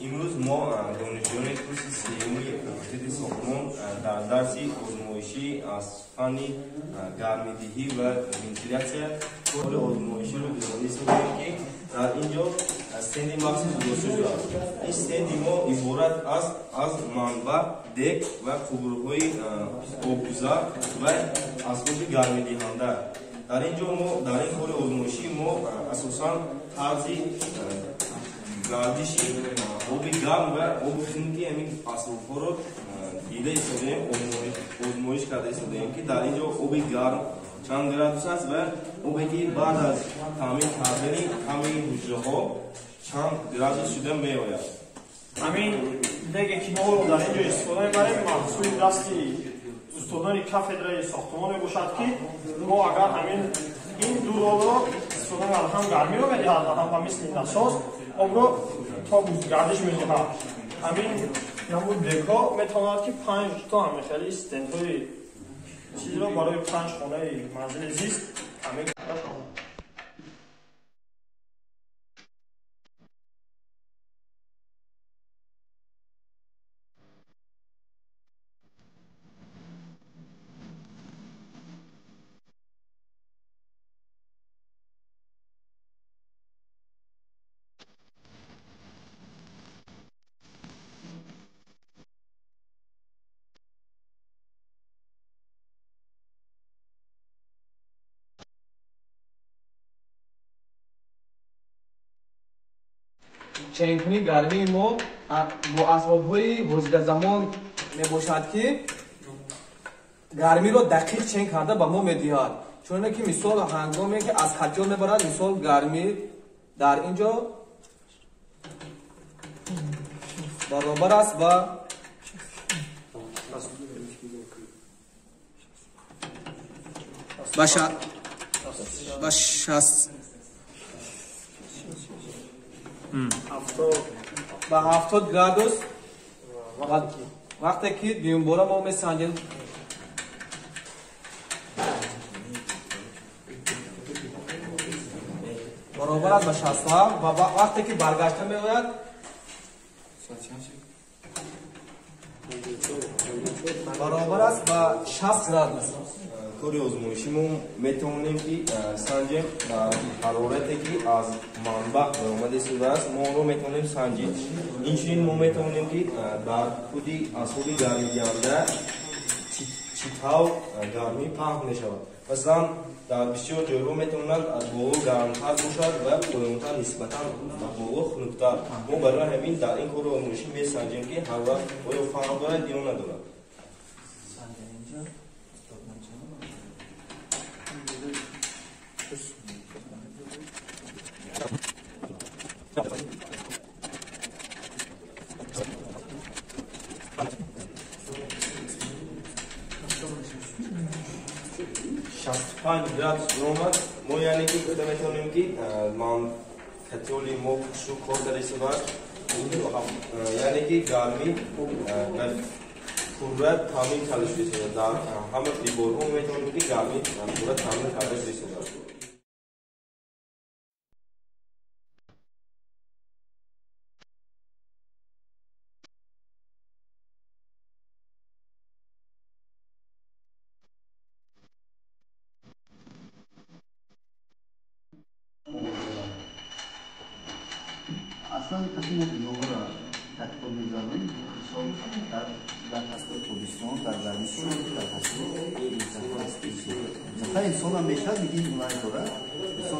امروز ما دانشجویان کورس سیومی اقتصاد ساختمان در درس آزمایشی از فن گرمایدهی و ونتیلاسیون کل آزمایشی رو بزنید که در اینجا سند مخصوص گذاشته شده است. این سند ما عبارت از منبع، دک و خودروهای آبگذار و اسباب گرمایدهنده. در اینجا ما در این کار آزمایشی ما اساساً طرز گردشی آب گرم و آب خنکی همین اسباب‌ها رو دیده ایستادیم، آزمایش کرده ایستادیم که در اینجا آب گرم چند گرادوس است و آبی که بعد از تامین کردن همین حجره‌ها چند گرادوس شده می‌آید. همین دیگه که ما رو در اینجا استفاده می‌بریم محصول دستی استادان کافدرای ساختمان میباشد که ما اگر همین این دو رول رو استفاده می‌بریم هم گرمی رو می‌دهد و هم مثل این اساس آب رو تا گردش می‌دهد. همین نمود دکا میتواند که 5 تا همین خیلی استندهای چیزی رو برای 5 خانه منزل زیست همین چنگ‌کنی گرمی ما با اسباب‌های بزرگ زمان میباشد که گرمی رو دقیق چنگ کرده به ما میدهد. چون که مثال هنگامی که از خجال میبرد مثال گرمی در اینجا برابر است با 60 با 70 گرادوس وقتی که دیون بارا ما میسنجیم برابر است با 67 و وقتی که برگشته میآید برابر است با 60 گرادوس. کار آزمایشی ما میتونیم که سنجیم در حرارتی که از منبع برآمده شده است ما رو میتونیم سنجید. اینچنین ما میتونیم که در خودی اسباب گرمایدهنده چطور گرمی پخش میشود. مثلا در بسیار جایها میتواند از بالا گرمتر باشد و پایینتر نسبتا به بالا خنکتر. ما برای همین در این کار آزمایشی میسنجیم که حرارت آیا فرق دارد یا ندارد. گرادوس برآمد ما یعنی که گفته میتونیم که من کتولی ما شو کار در شده یعنی که گرمی در قدرت تامین کرده شده در همه دیوارها میتونیم که گرمی قدرت تامین کرده شده. اصلا تصمیم نوع را تطبیق می‌ذاریم در فصل تابستان در زمستان در فصل مثلا انسان هم میشه میگیم اونای دارد مثلا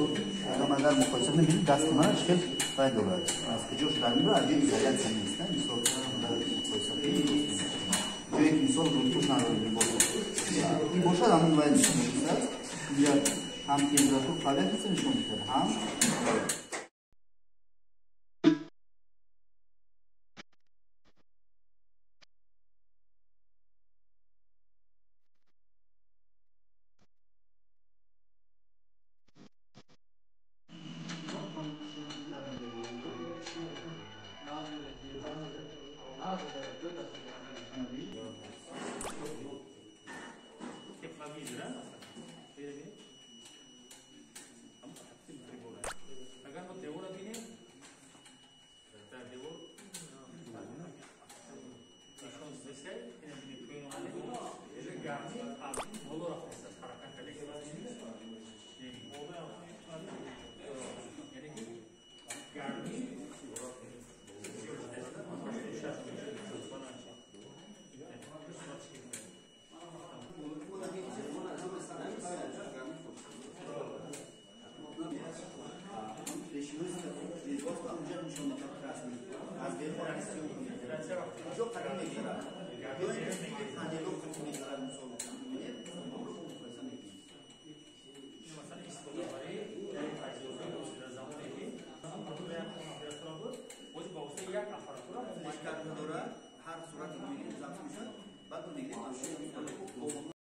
آدم اگر مقایسه نمی‌کنیم دست من خیلی فایده دارد از کجاش در میره اگه ایزولیت نیست مثال در مقایسه کنیم جایی که مثال روتوش نداریم این باشد همون باید نشون می‌ده یا هم تمپراتور فعالیت نشون می‌ده هم چه وقتی اینجا قدیم میگذره دوی پنجلو قدیم میگذره مثال میبینید مقایسه میکنید مثلا استفاده در این تجربه در زمانی که روی آپراتور بود باز با واسه یک آپراتور مشکل نداره هر صورت میبینید ضبط میشه بعد میگید ماشین